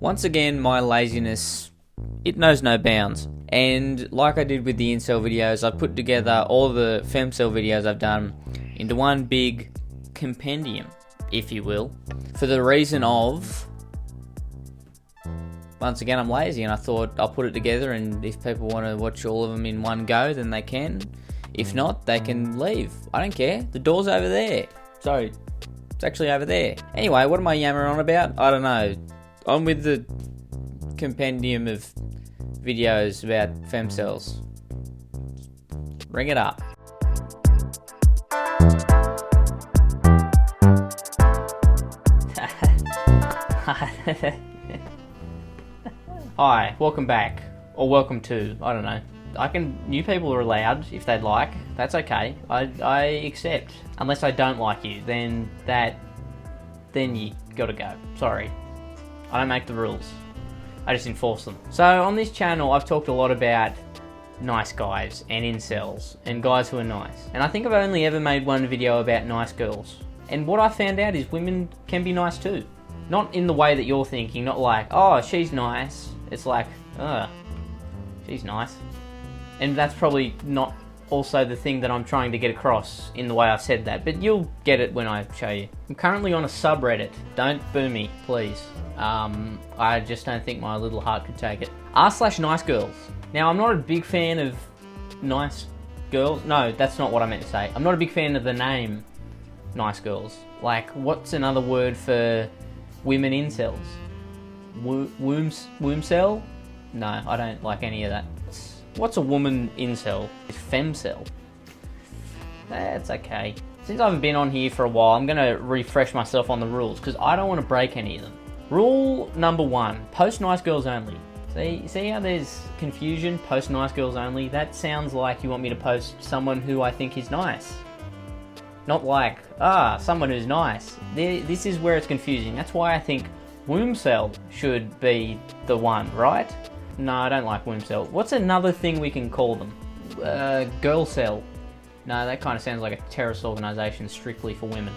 Once again, my laziness, it knows no bounds. And like I did with the Incel videos, I put together all the Femcel videos I've done into one big compendium, if you will, for the reason of, once again, I'm lazy, and I thought I'll put it together, and if people want to watch all of them in one go, then they can. If not, they can leave. I don't care. The door's over there. Sorry, it's actually over there. Anyway, what am I yammering on about? I don't know. On with the compendium of videos about femcels. Ring it up. Hi, welcome back. Or welcome to, I don't know. New people are allowed if they'd like. That's okay. I accept. Unless I don't like you, then you gotta go. Sorry. I don't make the rules. I just enforce them. So on this channel, I've talked a lot about nice guys and incels and guys who are nice. And I think I've only ever made one video about nice girls. And what I found out is women can be nice too. Not in the way that you're thinking, not like, oh, she's nice. It's like, she's nice. And that's probably not also the thing that I'm trying to get across in the way I've said that, but you'll get it when I show you. I'm currently on a subreddit. Don't boo me, please. I just don't think my little heart could take it. r/nice girls. Now, I'm not a big fan of nice girls. No, that's not what I meant to say. I'm not a big fan of the name nice girls. Like, what's another word for women incels? Wombcel? No, I don't like any of that. What's a woman incel? It's femcel. That's okay. Since I haven't been on here for a while, I'm going to refresh myself on the rules because I don't want to break any of them. Rule number 1, post nice girls only. See how there's confusion? Post nice girls only? That sounds like you want me to post someone who I think is nice. Not like, someone who's nice. This is where it's confusing. That's why I think wombcel should be the one, right? No, I don't like wombcel. What's another thing we can call them? Girlcel. No, that kind of sounds like a terrorist organisation strictly for women.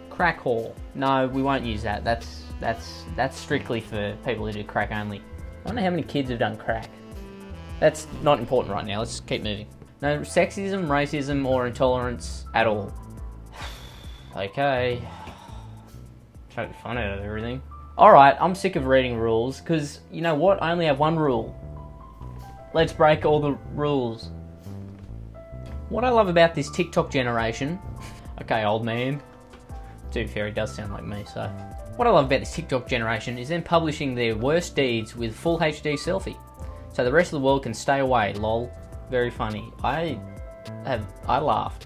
Crack whore. No, we won't use that. That's strictly for people who do crack only. I don't know how many kids have done crack. That's not important right now. Let's keep moving. No sexism, racism, or intolerance at all. Okay. Trying to get fun out of everything. Alright, I'm sick of reading rules, because, you know what? I only have one rule. Let's break all the rules. What I love about this TikTok generation... Okay, old man. To be fair, it does sound like me, so... What I love about this TikTok generation is them publishing their worst deeds with full HD selfie. So the rest of the world can stay away, lol. Very funny. I laughed.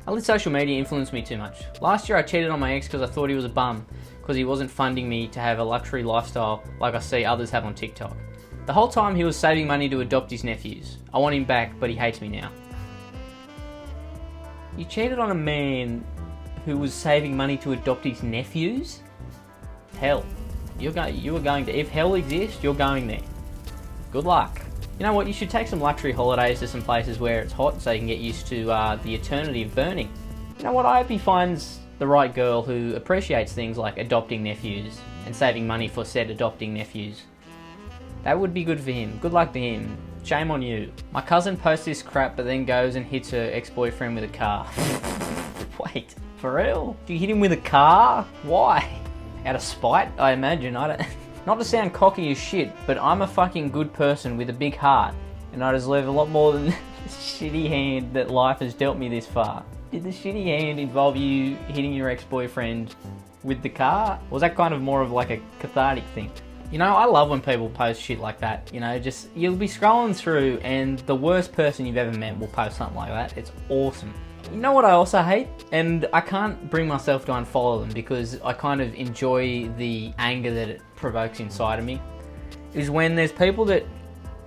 I let social media influence me too much. Last year I cheated on my ex because I thought he was a bum, because he wasn't funding me to have a luxury lifestyle like I see others have on TikTok. The whole time he was saving money to adopt his nephews. I want him back, but he hates me now. You cheated on a man who was saving money to adopt his nephews? Hell. You are going to... If hell exists, you're going there. Good luck. You know what, you should take some luxury holidays to some places where it's hot so you can get used to the eternity of burning. You know what, I hope he finds the right girl who appreciates things like adopting nephews and saving money for said adopting nephews. That would be good for him. Good luck to him. Shame on you. My cousin posts this crap but then goes and hits her ex-boyfriend with a car. Wait, for real? Do you hit him with a car? Why? Out of spite, I imagine. I don't... Not to sound cocky as shit, but I'm a fucking good person with a big heart, and I deserve a lot more than the shitty hand that life has dealt me this far. Did the shitty hand involve you hitting your ex-boyfriend with the car? Or was that kind of more of like a cathartic thing? You know, I love when people post shit like that. You know, just, you'll be scrolling through and the worst person you've ever met will post something like that. It's awesome. You know what I also hate? And I can't bring myself to unfollow them because I kind of enjoy the anger that it provokes inside of me. Is when there's people that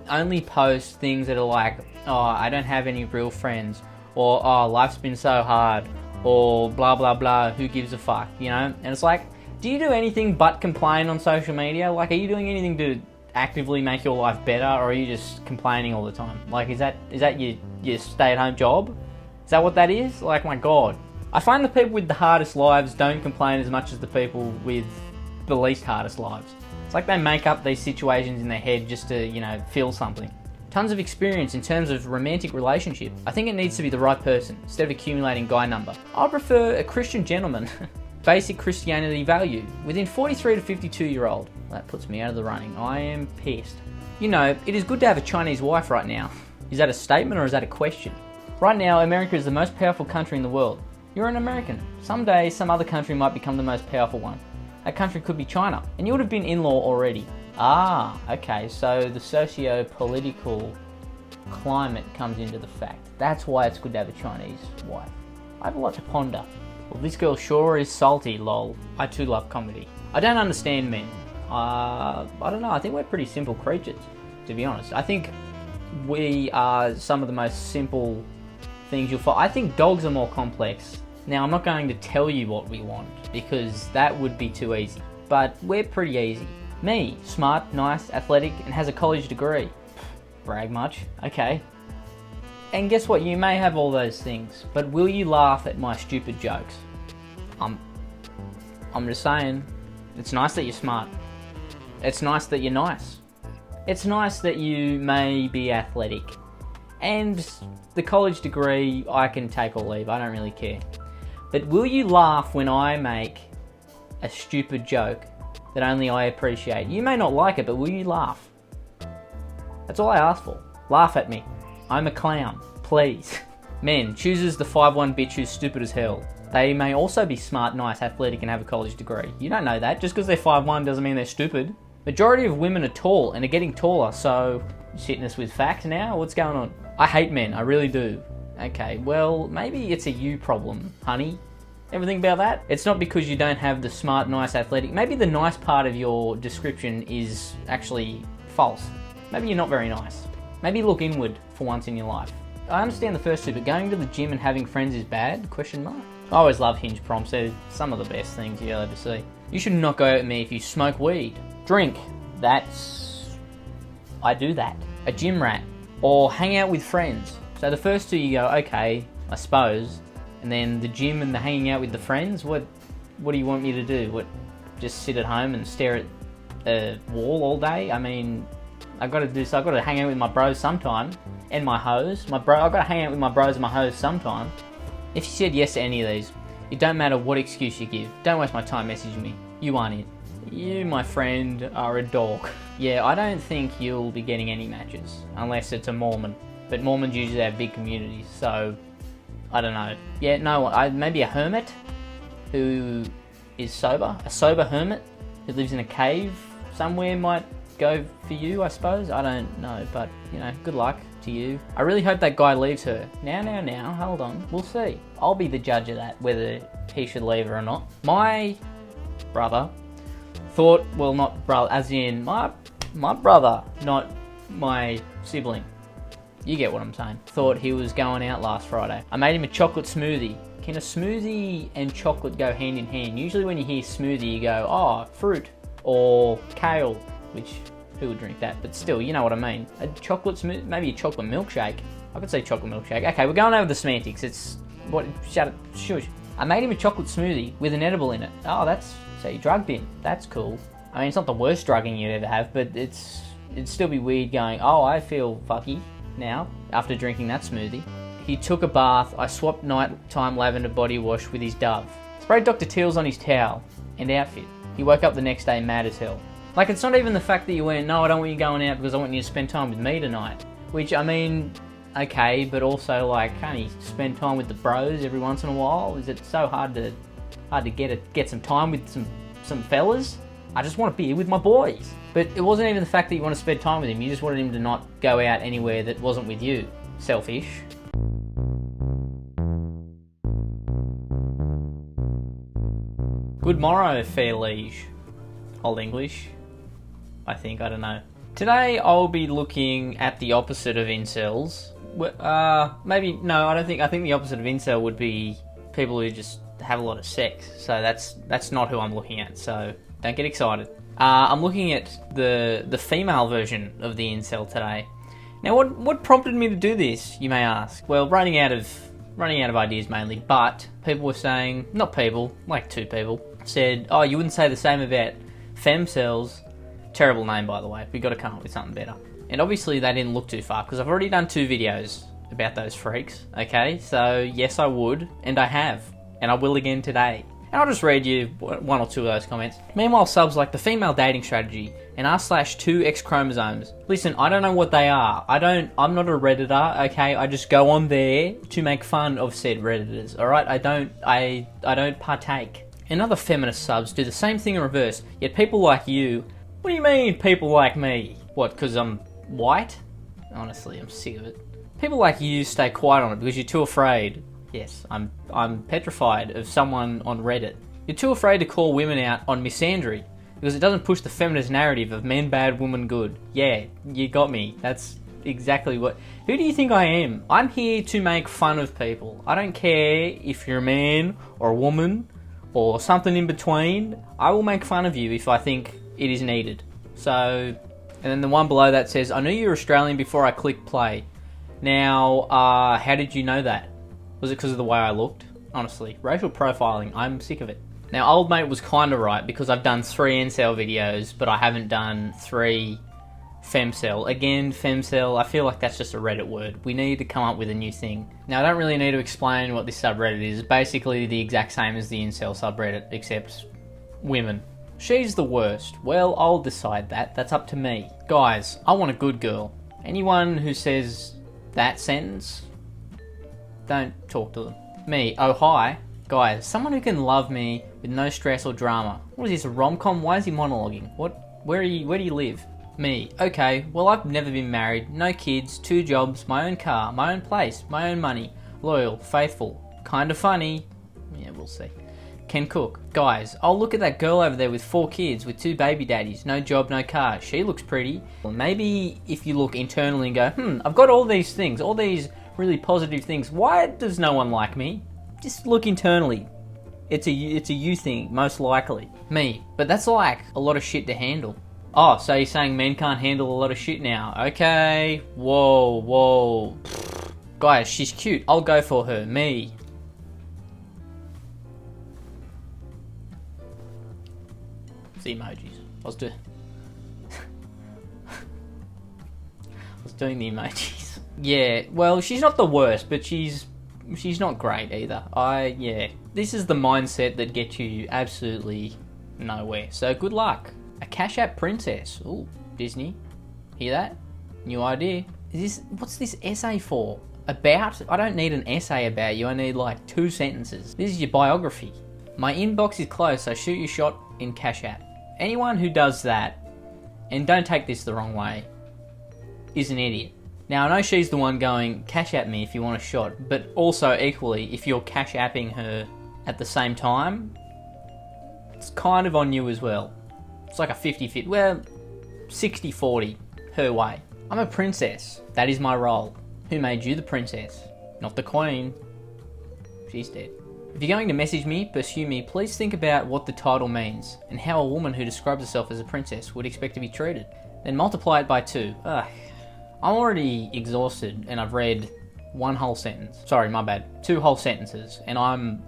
only post things that are like, oh, I don't have any real friends, or oh, life's been so hard, or blah blah blah, who gives a fuck, you know? And it's like, do you do anything but complain on social media? Like, are you doing anything to actively make your life better, or are you just complaining all the time? Like, is that your stay-at-home job? Is that what that is? Like, my god. I find the people with the hardest lives don't complain as much as the people with the least hardest lives. It's like they make up these situations in their head just to, you know, feel something. Tons of experience in terms of romantic relationship. I think it needs to be the right person, instead of accumulating guy number. I prefer a Christian gentleman. Basic Christianity value, within 43 to 52 year old. That puts me out of the running. I am pissed. You know, it is good to have a Chinese wife right now. Is that a statement or is that a question? Right now, America is the most powerful country in the world. You're an American. Someday, some other country might become the most powerful one. That country could be China, and you would have been in-law already. Ah, okay, so the socio-political climate comes into the fact. That's why it's good to have a Chinese wife. I have a lot to ponder. Well, this girl sure is salty, lol. I too love comedy. I don't understand men. I don't know, I think we're pretty simple creatures, to be honest. I think we are some of the most simple things you'll find. I think dogs are more complex. Now, I'm not going to tell you what we want, because that would be too easy. But we're pretty easy. Me, smart, nice, athletic, and has a college degree. Brag much? Okay. And guess what? You may have all those things, but will you laugh at my stupid jokes? I'm just saying, it's nice that you're smart. It's nice that you're nice. It's nice that you may be athletic. And the college degree, I can take or leave, I don't really care. But will you laugh when I make a stupid joke that only I appreciate? You may not like it, but will you laugh? That's all I ask for. Laugh at me. I'm a clown. Please. Men, chooses the 5'1" bitch who's stupid as hell. They may also be smart, nice, athletic, and have a college degree. You don't know that. Just because they're 5'1" doesn't mean they're stupid. Majority of women are tall and are getting taller, so just hitting us with facts now? What's going on? I hate men, I really do. Okay, well, maybe it's a you problem, honey. Ever think about that? It's not because you don't have the smart, nice, athletic. Maybe the nice part of your description is actually false. Maybe you're not very nice. Maybe look inward for once in your life. I understand the first two, but going to the gym and having friends is bad? Question mark. I always love Hinge prompts. They're some of the best things you'll ever see. You should not go out with me if you smoke weed. Drink. I do that. A gym rat. Or hang out with friends. So the first two you go, okay, I suppose. And then the gym and the hanging out with the friends, what do you want me to do? What, just sit at home and stare at a wall all day? I mean, I've got to hang out with my bros sometime. And my hoes. I've got to hang out with my bros and my hoes sometime. If you said yes to any of these, it don't matter what excuse you give. Don't waste my time messaging me. You aren't it. You, my friend, are a dog. Yeah, I don't think you'll be getting any matches, unless it's a Mormon. But Mormons usually have big communities, so I don't know. Yeah, no, maybe a hermit who is sober. A sober hermit who lives in a cave somewhere might go for you, I suppose. I don't know, but, you know, good luck to you. I really hope that guy leaves her. Now, hold on. We'll see. I'll be the judge of that, whether he should leave her or not. My brother thought, well, not brother, as in my brother, not my sibling. You get what I'm saying. Thought he was going out last Friday. I made him a chocolate smoothie. Can a smoothie and chocolate go hand in hand? Usually when you hear smoothie, you go, oh, fruit or kale, which who would drink that? But still, you know what I mean. A chocolate smoothie, maybe a chocolate milkshake. I could say chocolate milkshake. Okay, we're going over the semantics. It's what? Shut up, shush. I made him a chocolate smoothie with an edible in it. Oh, so you drugged him. That's cool. I mean, it's not the worst drugging you'd ever have, but it'd still be weird going, oh, I feel fucky now after drinking that smoothie. He took a bath. I swapped nighttime lavender body wash with his Dove. Sprayed Dr. Teal's on his towel and outfit. He woke up the next day mad as hell. Like, it's not even the fact that you went, no, I don't want you going out because I want you to spend time with me tonight. Which, I mean, okay, but also, like, can't you spend time with the bros every once in a while? Is it so hard to get some time with some fellas? I just want to be with my boys. But it wasn't even the fact that you want to spend time with him. You just wanted him to not go out anywhere that wasn't with you. Selfish. Good morrow, fair liege. Old English. I think, I don't know. Today I'll be looking at the opposite of incels. Maybe, no, I think the opposite of incel would be people who just have a lot of sex. So that's not who I'm looking at, so don't get excited. I'm looking at the female version of the incel today. Now, what prompted me to do this, you may ask? Well, running out of ideas mainly, but people were saying, not people, like two people, said, oh, you wouldn't say the same about femcels Terrible name, by the way. We got to come up with something better. And obviously they didn't look too far, because I've already done 2 videos about those freaks, okay? So yes, I would, and I have, and I will again today. And I'll just read you 1 or 2 of those comments. Meanwhile, subs like the female dating strategy and r/2 X chromosomes. Listen, I don't know what they are. I'm not a Redditor, okay? I just go on there to make fun of said Redditors, alright? I don't partake. And other feminist subs do the same thing in reverse, yet people like you... What do you mean, people like me? What, because I'm white? Honestly, I'm sick of it. People like you stay quiet on it because you're too afraid. Yes, I'm petrified of someone on Reddit. You're too afraid to call women out on misandry because it doesn't push the feminist narrative of men bad, women good. Yeah, you got me. That's exactly what... Who do you think I am? I'm here to make fun of people. I don't care if you're a man or a woman or something in between. I will make fun of you if I think it is needed. So, and then the one below that says, I knew you were Australian before I clicked play. Now, how did you know that? Was it because of the way I looked? Honestly, racial profiling, I'm sick of it. Now, old mate was kind of right because I've done 3 incel videos, but I haven't done 3 femcel. Again, femcel, I feel like that's just a Reddit word. We need to come up with a new thing. Now, I don't really need to explain what this subreddit is. It's basically the exact same as the incel subreddit, except women. She's the worst. Well, I'll decide that. That's up to me. Guys, I want a good girl. Anyone who says that sentence, don't talk to them. Me, oh hi. Guys, someone who can love me with no stress or drama. What is this, a rom-com? Why is he monologuing? What? Where do you live? Me, okay, well I've never been married, no kids, 2 jobs, my own car, my own place, my own money, loyal, faithful, kinda funny, yeah, we'll see. Can cook. Guys, I'll look at that girl over there with 4 kids, with 2 baby daddies, no job, no car, she looks pretty. Well, maybe if you look internally and go, I've got all these things, all these really positive things, why does no one like me? Just look internally. It's a you thing, most likely. Me, but that's like a lot of shit to handle. Oh, so you're saying men can't handle a lot of shit now? Okay, whoa. Guys, she's cute, I'll go for her. Me. It's the emojis. I was doing the emojis. Yeah, well, she's not the worst, but she's not great either. Yeah. This is the mindset that gets you absolutely nowhere. So good luck. A Cash App princess. Ooh, Disney. Hear that? New idea. What's this essay for? About? I don't need an essay about you. I need like 2 sentences. This is your biography. My inbox is closed, so shoot your shot in Cash App. Anyone who does that, and don't take this the wrong way, is an idiot. Now, I know she's the one going, Cash App me if you want a shot, but also equally, if you're Cash Apping her at the same time, it's kind of on you as well. It's like a 50-50, well, 60-40 her way. I'm a princess. That is my role. Who made you the princess? Not the queen. She's dead. If you're going to message me, pursue me, please think about what the title means and how a woman who describes herself as a princess would expect to be treated. Then multiply it by 2. Ugh. I'm already exhausted and I've read 1 whole sentence. Sorry, my bad. 2 whole sentences, and I'm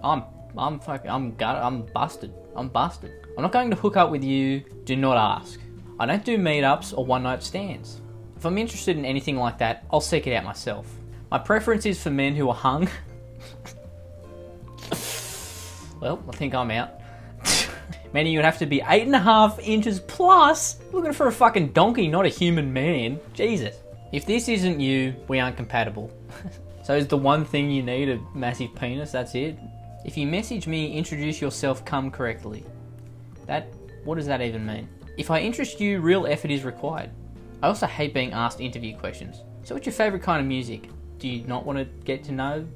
busted. I'm busted. I'm not going to hook up with you. Do not ask. I don't do meetups or one-night stands. If I'm interested in anything like that, I'll seek it out myself. My preference is for men who are hung. Well, I think I'm out. Meaning you'd have to be 8.5 inches plus. Looking for a fucking donkey, not a human man. Jesus. If this isn't you, we aren't compatible. So is the one thing you need a massive penis? That's it? If you message me, introduce yourself, come correctly. What does that even mean? If I interest you, real effort is required. I also hate being asked interview questions. So what's your favourite kind of music? Do you not want to get to know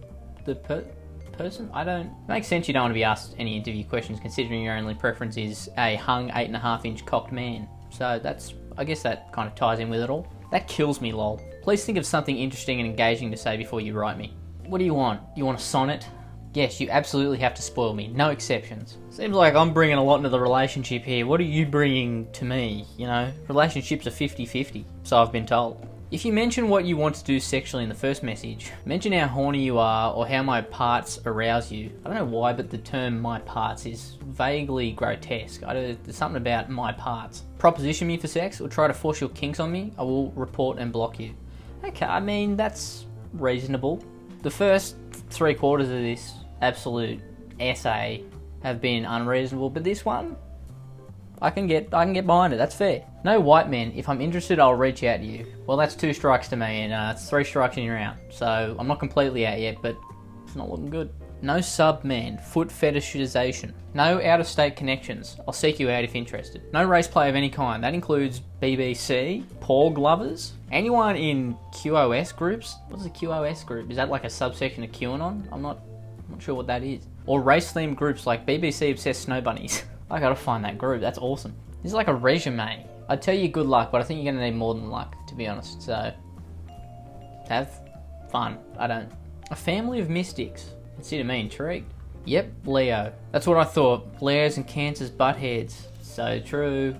the person? It makes sense you don't want to be asked any interview questions considering your only preference is a hung 8.5 inch cocked man. So I guess that kind of ties in with it all. That kills me, lol. Please think of something interesting and engaging to say before you write me. What do you want? You want a sonnet? Yes, you absolutely have to spoil me. No exceptions. Seems like I'm bringing a lot into the relationship here. What are you bringing to me? You know, relationships are 50-50, so I've been told. If you mention what you want to do sexually in the first message, mention how horny you are or how my parts arouse you. I don't know why, but the term my parts is vaguely grotesque. There's something about my parts. Proposition me for sex or try to force your kinks on me, I will report and block you. Okay, I mean, that's reasonable. The first 3/4 of this absolute essay have been unreasonable, but this one, I can get behind it. That's fair. No white men. If I'm interested, I'll reach out to you. Well, that's 2 strikes to me, and it's 3 strikes and you're out. So I'm not completely out yet, but it's not looking good. No sub man. Foot fetishization. No out-of-state connections. I'll seek you out if interested. No race play of any kind. That includes BBC, porg lovers, anyone in QoS groups. What's a QoS group? Is that like a subsection of QAnon? I'm not sure what that is. Or race-themed groups like BBC obsessed snow bunnies. I gotta find that group. That's awesome. This is like a resume. I'd tell you good luck, but I think you're gonna need more than luck, to be honest. So, have fun. A family of mystics. Consider me intrigued. Yep, Leo. That's what I thought. Leos and Cancers butt heads. So true.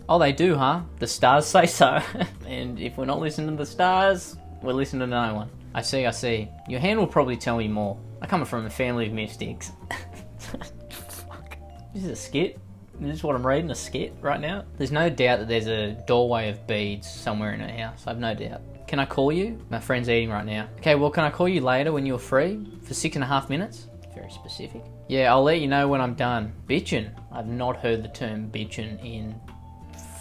Oh, they do, huh? The stars say so. And if we're not listening to the stars, we're listening to no one. I see. Your hand will probably tell me more. I come from a family of mystics. Fuck. This is a skit? This is what I'm reading, a skit right now? There's no doubt that there's a doorway of beads somewhere in her house. I've no doubt. Can I call you? My friend's eating right now. Okay, well, can I call you later when you're free? For 6.5 minutes? Very specific. Yeah, I'll let you know when I'm done. Bitchin'. I've not heard the term bitchin' in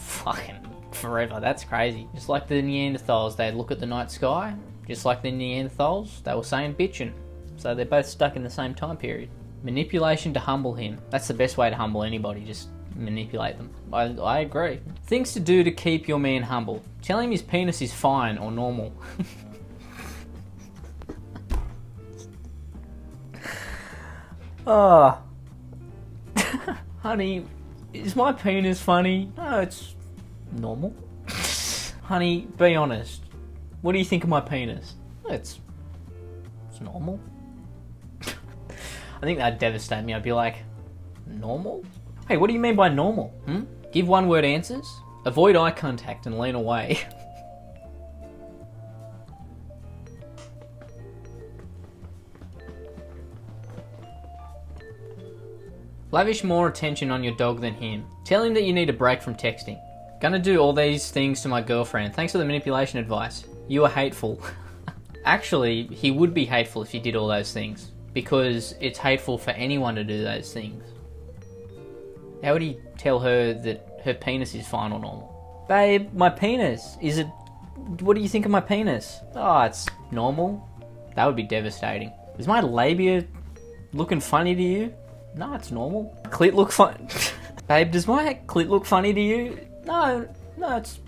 fucking forever. That's crazy. Just like the Neanderthals, they'd look at the night sky. Just like the Neanderthals, they were saying bitchin'. So they're both stuck in the same time period. Manipulation to humble him. That's the best way to humble anybody, just manipulate them. I agree. Things to do to keep your man humble. Tell him his penis is fine or normal. Oh. Honey, is my penis funny? No, it's normal. Honey, be honest. What do you think of my penis? It's normal. I think that'd devastate me. I'd be like, normal? Hey, what do you mean by normal? Give one-word answers? Avoid eye contact and lean away. Lavish more attention on your dog than him. Tell him that you need a break from texting. Gonna do all these things to my girlfriend. Thanks for the manipulation advice. You are hateful. Actually, he would be hateful if you did all those things. Because it's hateful for anyone to do those things. How would he tell her that her penis is fine or normal? Babe, my penis. What do you think of my penis? Oh, it's normal. That would be devastating. Is my labia looking funny to you? No, it's normal. Clit look fun. Babe, does my clit look funny to you? No, it's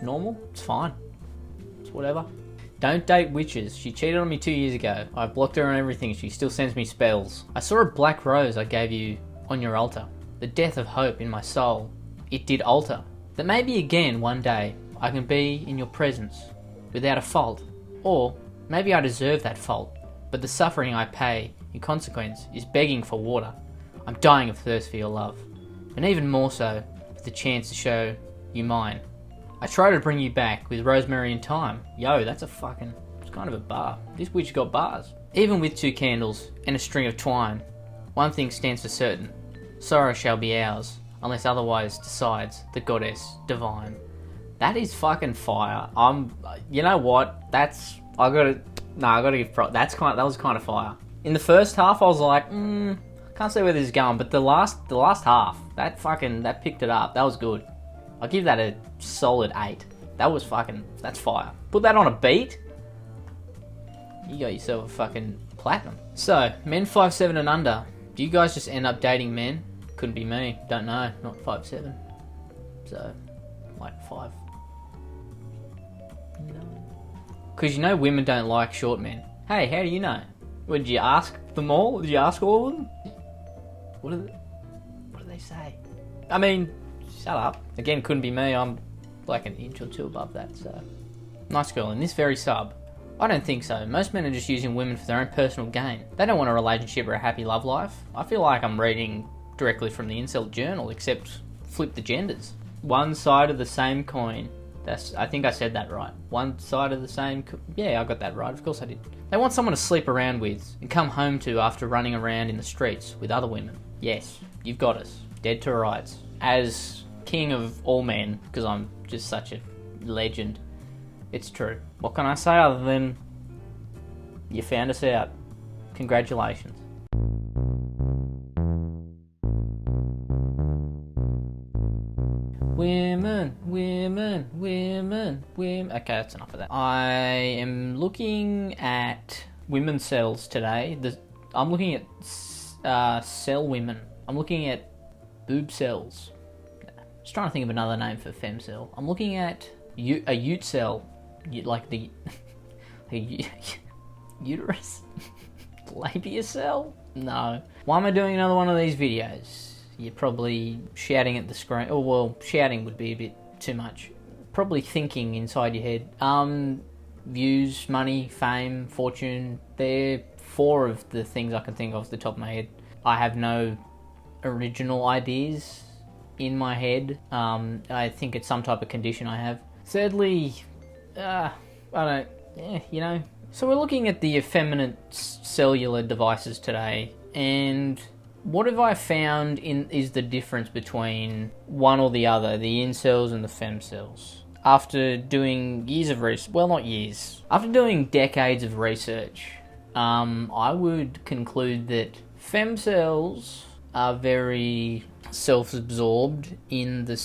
normal. It's fine. It's whatever. Don't date witches. She cheated on me 2 years ago. I blocked her on everything. She still sends me spells. I saw a black rose I gave you on your altar. The death of hope in my soul. It did alter. That maybe again one day I can be in your presence without a fault. Or maybe I deserve that fault. But the suffering I pay in consequence is begging for water. I'm dying of thirst for your love. And even more so for the chance to show you mine. I try to bring you back with rosemary and thyme. Yo, that's it's kind of a bar. This witch got bars. Even with 2 candles and a string of twine, one thing stands for certain. Sorrow shall be ours, unless otherwise decides the goddess divine. That is fucking fire. You know what? That was kind of fire. In the first half, I was like, can't see where this is going. But the last half, that picked it up. That was good. I'll give that a solid 8. That's fire. Put that on a beat, you got yourself a fucking platinum. So, men 5'7" and under, do you guys just end up dating men? Couldn't be me. Don't know. Not 5'7". So, like 5. No. Because you know women don't like short men. Hey, how do you know? Did you ask them all? Did you ask all of them? What do they say? I mean, shut up. Again, couldn't be me. I'm like an inch or 2 above that, so. Nice girl. In this very sub, I don't think so. Most men are just using women for their own personal gain. They don't want a relationship or a happy love life. I feel like I'm reading directly from the Incel journal, except flip the genders. One side of the same coin. I think I said that right. One side of the same... Yeah, I got that right. Of course I did. They want someone to sleep around with and come home to after running around in the streets with other women. Yes, you've got us. Dead to rights. As king of all men, because I'm just such a legend, it's true. What can I say other than you found us out? Congratulations. Women. Okay, that's enough of that. I am looking at Femcels today. I'm looking at cell women. I'm looking at boob cells. Just trying to think of another name for femcel. I'm looking at a ute cell, like the uterus, labia cell. No. Why am I doing another one of these videos? You're probably shouting at the screen. Oh, well, shouting would be a bit too much. Probably thinking inside your head. Views, money, fame, fortune. They're 4 of the things I can think of off the top of my head. I have no original ideas in my head. I think it's some type of condition I have. Thirdly, I don't... you know. So we're looking at the effeminate cellular devices today, and... what have I found is the difference between one or the other, the incels and the femcels? After doing years of research, well, not years, after doing decades of research, I would conclude that femcels are very self-absorbed in the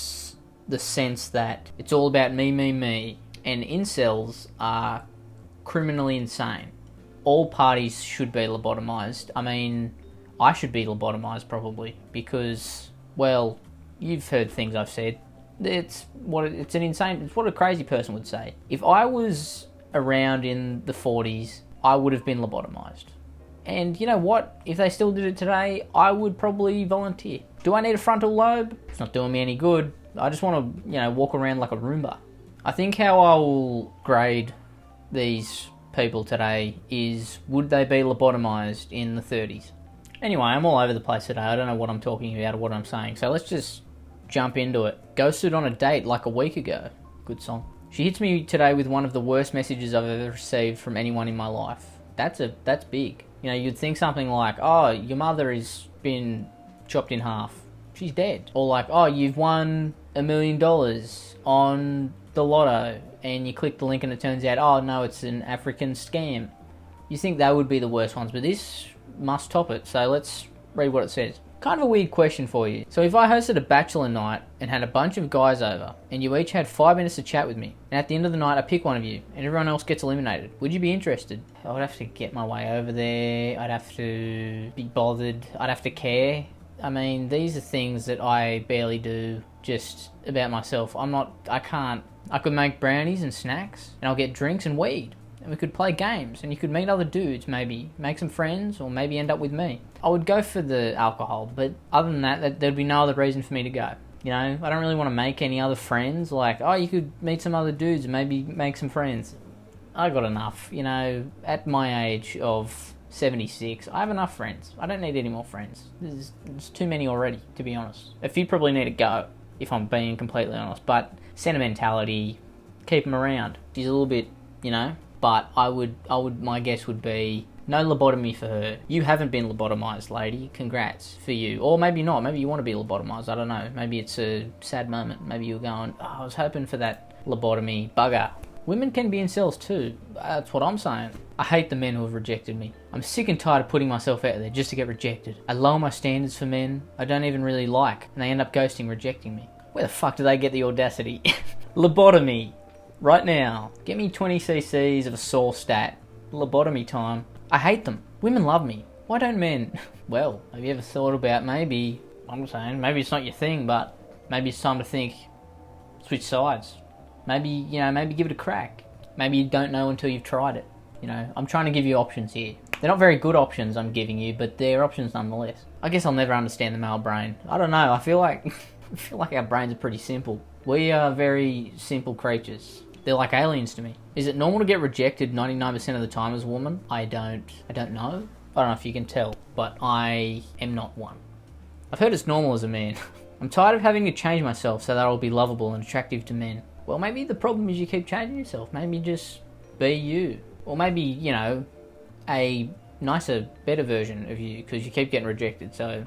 sense that it's all about me, and incels are criminally insane. All parties should be lobotomized. I mean... I should be lobotomized probably because, well, you've heard things I've said. It's what a crazy person would say. If I was around in the 40s, I would have been lobotomized. And you know what? If they still did it today, I would probably volunteer. Do I need a frontal lobe? It's not doing me any good. I just want to, walk around like a Roomba. I think how I will grade these people today is, would they be lobotomized in the 30s? Anyway, I'm all over the place today. I don't know what I'm talking about or what I'm saying. So let's just jump into it. Ghosted on a date like a week ago. Good song. She hits me today with one of the worst messages I've ever received from anyone in my life. That's big. You'd think something like, oh, your mother has been chopped in half. She's dead. Or like, oh, you've won $1 million on the lotto. And you click the link and it turns out, oh no, it's an African scam. You think that would be the worst ones, but this... must top it, so let's read what it says. Kind of a weird question for you. So if I hosted a bachelor night and had a bunch of guys over, and you each had 5 minutes to chat with me, and at the end of the night I pick one of you, and everyone else gets eliminated, would you be interested? I would have to get my way over there, I'd have to be bothered, I'd have to care. I mean, these are things that I barely do just about myself. I could make brownies and snacks, and I'll get drinks and weed. And we could play games, and you could meet other dudes, maybe make some friends, or maybe end up with me. I would go for the alcohol, but other than that, there'd be no other reason for me to go. I don't really want to make any other friends. Like, oh, you could meet some other dudes and maybe make some friends. I got enough. At my age of 76, I have enough friends. I don't need any more friends. There's too many already, to be honest. A few probably need to go, if I'm being completely honest. But sentimentality, keep them around. She's a little bit, But my guess would be no lobotomy for her. You haven't been lobotomized, lady. Congrats for you. Or maybe not. Maybe you want to be lobotomized. I don't know. Maybe it's a sad moment. Maybe you're going, oh, I was hoping for that lobotomy. Bugger. Women can be incels too. That's what I'm saying. I hate the men who have rejected me. I'm sick and tired of putting myself out there just to get rejected. I lower my standards for men I don't even really like, and they end up ghosting, rejecting me. Where the fuck do they get the audacity? Lobotomy. Right now, get me 20 cc's of a sore stat. Lobotomy time. I hate them. Women love me. Why don't men? Well, have you ever thought about maybe it's not your thing, but maybe it's time to think, switch sides. Maybe give it a crack. Maybe you don't know until you've tried it. I'm trying to give you options here. They're not very good options I'm giving you, but they're options nonetheless. I guess I'll never understand the male brain. I don't know, I feel like our brains are pretty simple. We are very simple creatures. They're like aliens to me. Is it normal to get rejected 99% of the time as a woman? I don't know. I don't know if you can tell, but I am not one. I've heard it's normal as a man. I'm tired of having to change myself so that I'll be lovable and attractive to men. Well, maybe the problem is you keep changing yourself. Maybe just be you. Or maybe, you know, a nicer, better version of you, because you keep getting rejected. So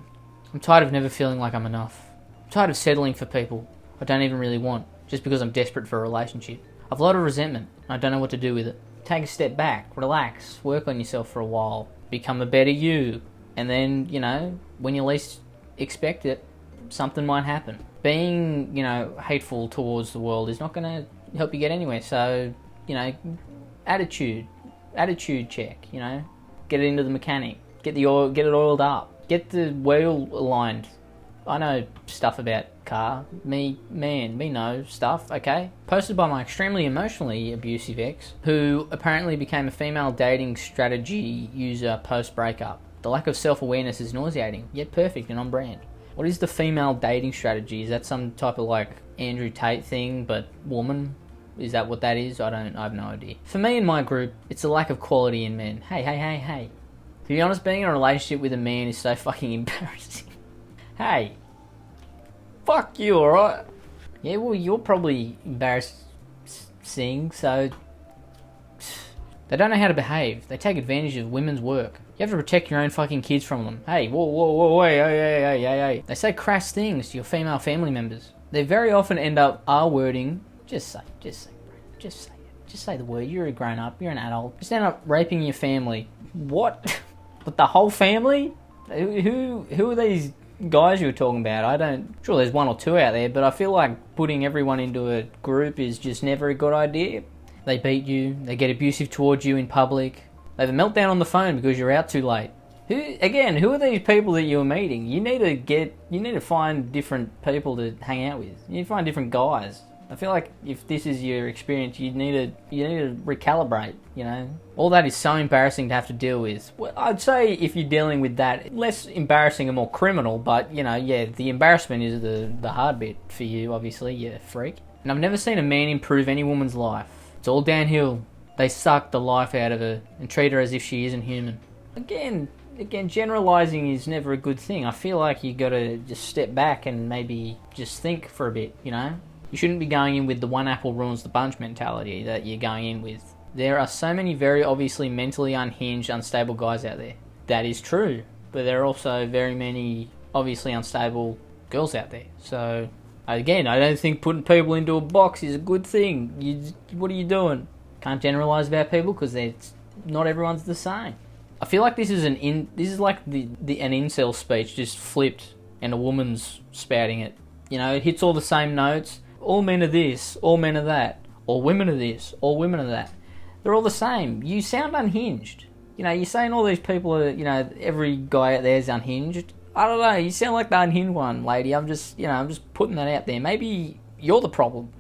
I'm tired of never feeling like I'm enough. I'm tired of settling for people I don't even really want, just because I'm desperate for a relationship. I've a lot of resentment. I don't know what to do with it. Take a step back, relax, work on yourself for a while, become a better you, and then, you know, when you least expect it, something might happen. Being, you know, hateful towards the world is not going to help you get anywhere. So, you know, attitude check, you know, get it into the mechanic, get it oiled up, get the wheel aligned. I know stuff about car. Me know stuff, okay? Posted by my extremely emotionally abusive ex, who apparently became a female dating strategy user post-breakup. The lack of self-awareness is nauseating, yet perfect and on brand. What is the female dating strategy? Is that some type of like Andrew Tate thing, but woman? Is that what that is? I have no idea. For me and my group, it's the lack of quality in men. Hey. To be honest, being in a relationship with a man is so fucking embarrassing. Hey, fuck you, alright? Yeah, well, you're probably embarrassing, so... They don't know how to behave. They take advantage of women's work. You have to protect your own fucking kids from them. Hey, whoa, hey. They say crass things to your female family members. They very often end up R-wording. Just say the word. You're a grown-up. You're an adult. Just end up raping your family. What? But the whole family? Who are these guys you were talking about? Sure there's one or two out there, but I feel like putting everyone into a group is just never a good idea. They beat you, they get abusive towards you in public, they have a meltdown on the phone because you're out too late. Who are these people that you're meeting? You need to find different people to hang out with. You need to find different guys. I feel like if this is your experience, you need to recalibrate, you know? All that is so embarrassing to have to deal with. Well, I'd say if you're dealing with that, less embarrassing and more criminal, but, you know, yeah, the embarrassment is the hard bit for you, obviously, you freak. And I've never seen a man improve any woman's life. It's all downhill. They suck the life out of her and treat her as if she isn't human. Again, generalizing is never a good thing. I feel like you gotta just step back and maybe just think for a bit, you know? You shouldn't be going in with the one apple ruins the bunch mentality that you're going in with. There are so many very obviously mentally unhinged, unstable guys out there. That is true. But there are also very many obviously unstable girls out there. So, again, I don't think putting people into a box is a good thing. What are you doing? Can't generalize about people because not everyone's the same. I feel like this is like an incel speech just flipped and a woman's spouting it. You know, it hits all the same notes. All men are this, all men are that. All women are this, all women are that. They're all the same. You sound unhinged. You know, you're saying all these people are, you know, every guy out there is unhinged. I don't know, you sound like the unhinged one, lady. I'm just putting that out there. Maybe you're the problem.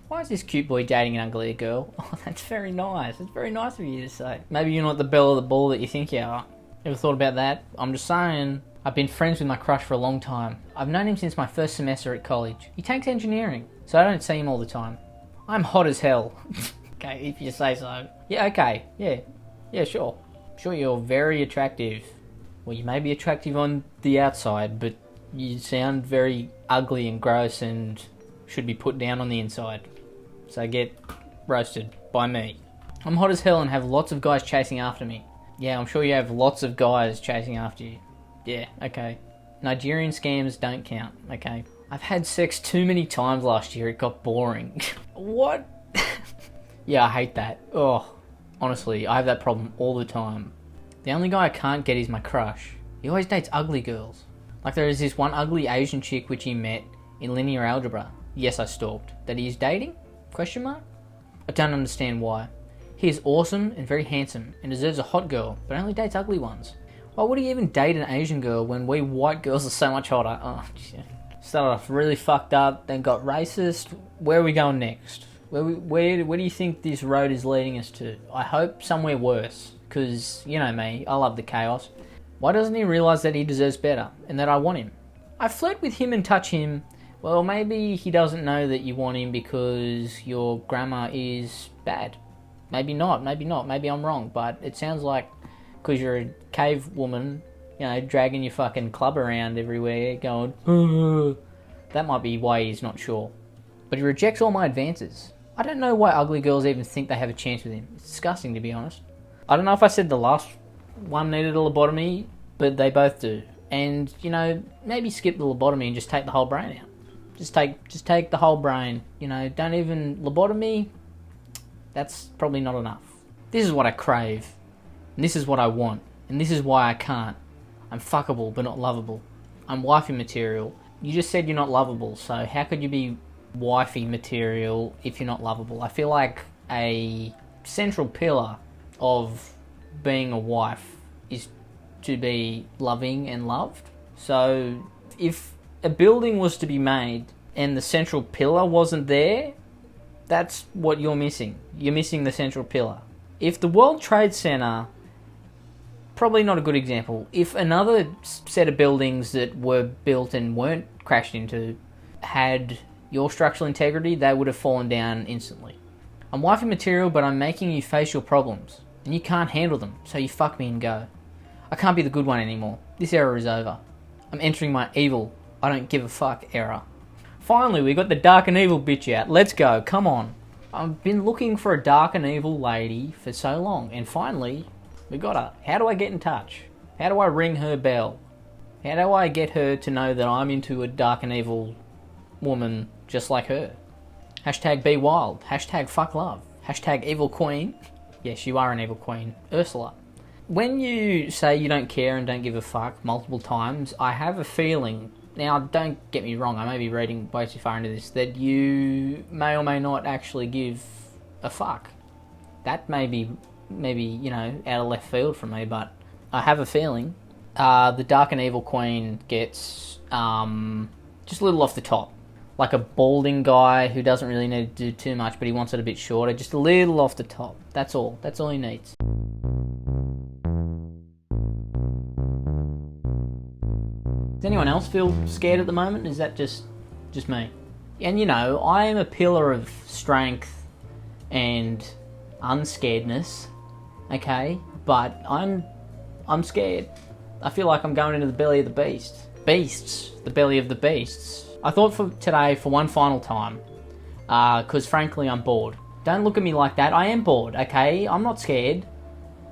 Why is this cute boy dating an uglier girl? Oh, that's very nice. It's very nice of you to say. Maybe you're not the belle of the ball that you think you are. Ever thought about that? I'm just saying, I've been friends with my crush for a long time. I've known him since my first semester at college. He takes engineering, so I don't see him all the time. I'm hot as hell. Okay, if you say so. Yeah, okay. Yeah, sure. Sure, you're very attractive. Well, you may be attractive on the outside, but you sound very ugly and gross and should be put down on the inside. So get roasted by me. I'm hot as hell and have lots of guys chasing after me. Yeah, I'm sure you have lots of guys chasing after you. Yeah, okay. Nigerian scams don't count, okay? I've had sex too many times last year, it got boring. What? Yeah, I hate that. Oh, honestly, I have that problem all the time. The only guy I can't get is my crush. He always dates ugly girls. Like there is this one ugly Asian chick which he met in linear algebra. Yes, I stalked. That he is dating? Question mark? I don't understand why. He is awesome and very handsome and deserves a hot girl, but only dates ugly ones. Why would he even date an Asian girl when we white girls are so much hotter? Oh, shit. Started off really fucked up, then got racist. Where are we going next? Where do you think this road is leading us to? I hope somewhere worse, because, you know me, I love the chaos. Why doesn't he realise that he deserves better, and that I want him? I flirt with him and touch him. Well, maybe he doesn't know that you want him because your grammar is bad. Maybe not, maybe I'm wrong, but it sounds like because you're a cave woman, you know, dragging your fucking club around everywhere, going, that might be why he's not sure. But he rejects all my advances. I don't know why ugly girls even think they have a chance with him. It's disgusting, to be honest. I don't know if I said the last one needed a lobotomy, but they both do. And, you know, maybe skip the lobotomy and just take the whole brain out. Just take the whole brain. You know, don't even lobotomy. That's probably not enough. This is what I crave. And this is what I want. And this is why I can't. I'm fuckable, but not lovable. I'm wifey material. You just said you're not lovable, so how could you be wifey material if you're not lovable? I feel like a central pillar of being a wife is to be loving and loved. So if a building was to be made and the central pillar wasn't there, that's what you're missing. You're missing the central pillar. If the World Trade Center, probably not a good example. If another set of buildings that were built and weren't crashed into had your structural integrity, they would have fallen down instantly. I'm wifey material, but I'm making you face your problems. And you can't handle them, so you fuck me and go. I can't be the good one anymore. This era is over. I'm entering my evil, I don't give a fuck era. Finally, we got the dark and evil bitch out. Let's go, come on. I've been looking for a dark and evil lady for so long, and finally, we got her. How do I get in touch? How do I ring her bell? How do I get her to know that I'm into a dark and evil woman just like her? Hashtag be wild. Hashtag fuck love. Hashtag evil queen. Yes, you are an evil queen. Ursula. When you say you don't care and don't give a fuck multiple times, I have a feeling, now don't get me wrong, I may be reading way too far into this, that you may or may not actually give a fuck. That may be, you know, out of left field from me, but I have a feeling the dark and evil queen gets just a little off the top. Like a balding guy who doesn't really need to do too much, but he wants it a bit shorter. Just a little off the top. That's all. That's all he needs. Does anyone else feel scared at the moment? Is that just me? And you know, I am a pillar of strength and unscaredness, okay? But I'm scared. I feel like I'm going into the belly of the beast. Beasts. The belly of the beasts. I thought for today, for one final time, because frankly I'm bored. Don't look at me like that. I am bored, okay? I'm not scared.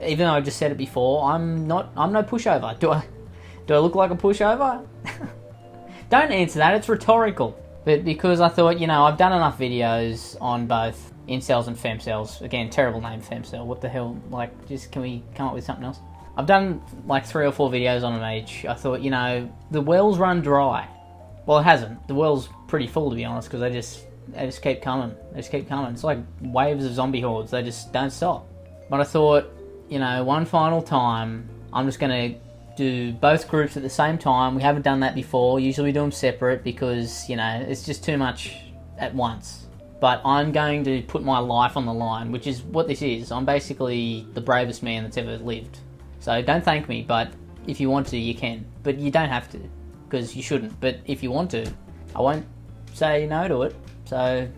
Even though I just said it before, I'm no pushover. Do I look like a pushover? Don't answer that, it's rhetorical. But because I thought, you know, I've done enough videos on both incels and femcels. Again, terrible name, femcel. What the hell? Like, just can we come up with something else? I've done like 3 or 4 videos on them each. I thought, you know, the wells run dry. Well, it hasn't. The well's pretty full, to be honest, because they just keep coming. They just keep coming. It's like waves of zombie hordes. They just don't stop. But I thought, you know, one final time, I'm just going to do both groups at the same time. We haven't done that before. Usually we do them separate because, you know, it's just too much at once. But I'm going to put my life on the line, which is what this is. I'm basically the bravest man that's ever lived. So don't thank me, but if you want to, you can. But you don't have to, because you shouldn't. But if you want to, I won't say no to it. So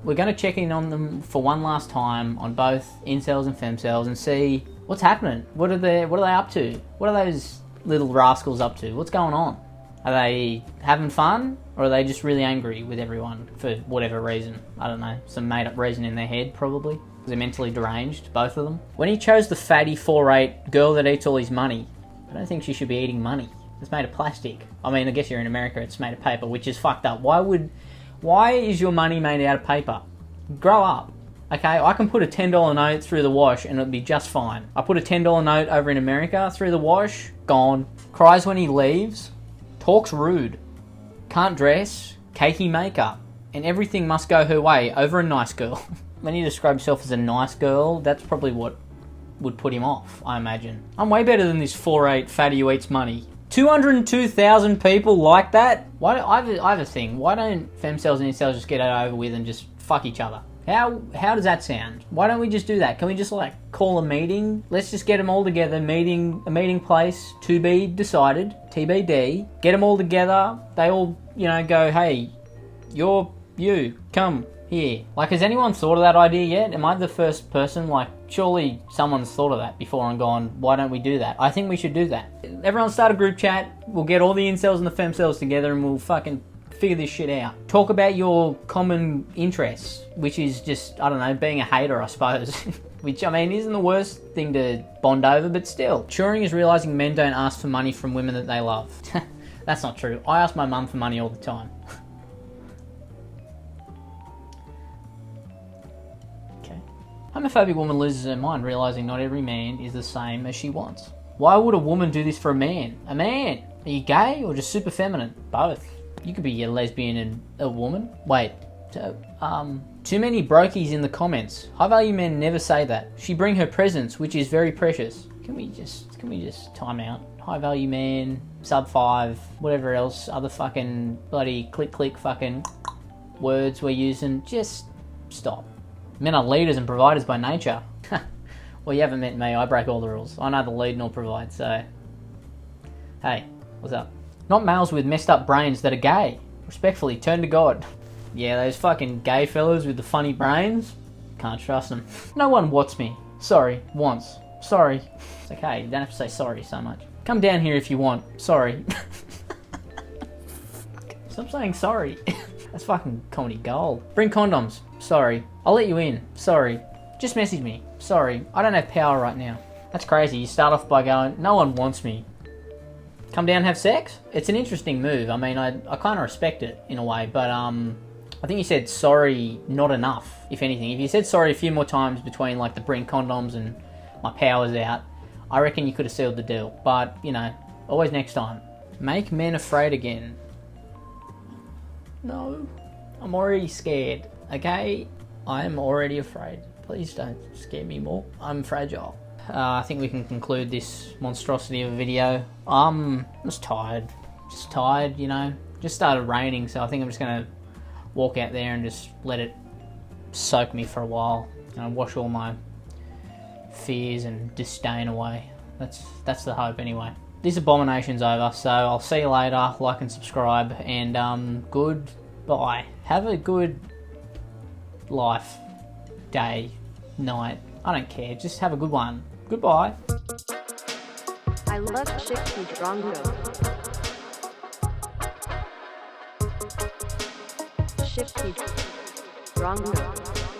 we're going to check in on them for one last time on both incels and femcels and see what's happening. What are they up to? What are those little rascals up to? What's going on? Are they having fun, or are they just really angry with everyone for whatever reason? I don't know, some made up reason in their head probably. They're mentally deranged, both of them. When he chose the fatty 4'8" girl that eats all his money, I don't think she should be eating money. It's made of plastic. I mean, I guess you're in America, it's made of paper, which is fucked up. Why is your money made out of paper? Grow up. Okay, I can put a $10 note through the wash and it'll be just fine. I put a $10 note over in America through the wash, gone. Cries when he leaves, talks rude, can't dress, cakey makeup, and everything must go her way over a nice girl. When he describes himself as a nice girl, that's probably what would put him off, I imagine. I'm way better than this 4'8" fatty who eats money. 202,000 people like that? I have a thing. Why don't femcels and incels just get it over with and just fuck each other? How does that sound? Why don't we just do that? Can we just like call a meeting? Let's just get them all together, a meeting place to be decided, TBD. Get them all together. They all, you know, go, hey, you, come here. Like, has anyone thought of that idea yet? Am I the first person? Like, surely someone's thought of that before and gone, why don't we do that? I think we should do that. Everyone start a group chat. We'll get all the incels and the femcels together and we'll fucking figure this shit out. Talk about your common interests, which is just, I don't know, being a hater, I suppose. Which, I mean, isn't the worst thing to bond over, but still. Maturing is realising men don't ask for money from women that they love. That's not true. I ask my mum for money all the time. Okay. Homophobic woman loses her mind, realising not every man is the same as she wants. Why would a woman do this for a man? A man! Are you gay or just super feminine? Both. You could be a lesbian and a woman. Wait. Too many brokies in the comments. High value men never say that. She bring her presence, which is very precious. Can we just time out? High value man, sub 5, whatever else, other fucking bloody click fucking words we're using. Just stop. Men are leaders and providers by nature. Well, you haven't met me. I break all the rules. I neither lead nor provide, so... Hey, what's up? Not males with messed up brains that are gay. Respectfully, turn to God. Yeah, those fucking gay fellas with the funny brains. Can't trust them. No one wants me. Sorry. Wants. Sorry. It's okay. You don't have to say sorry so much. Come down here if you want. Sorry. Stop saying sorry. That's fucking comedy gold. Bring condoms. Sorry. I'll let you in. Sorry. Just message me. Sorry. I don't have power right now. That's crazy. You start off by going, no one wants me. Come down and have sex? It's an interesting move. I mean, I kind of respect it in a way, but I think you said sorry not enough, if anything. If you said sorry a few more times between like the bring condoms and my power's out, I reckon you could have sealed the deal. But, you know, always next time. Make men afraid again. No, I'm already scared, okay? I am already afraid. Please don't scare me more. I'm fragile. I think we can conclude this monstrosity of a video. I'm just tired. Just tired, you know. Just started raining, so I think I'm just going to walk out there and just let it soak me for a while. You know, wash all my fears and disdain away. That's the hope anyway. This abomination's over, so I'll see you later. Like and subscribe, and goodbye. Have a good life, day, night. I don't care. Just have a good one. Goodbye. I love Shifty Drongo. Shifty Drongo.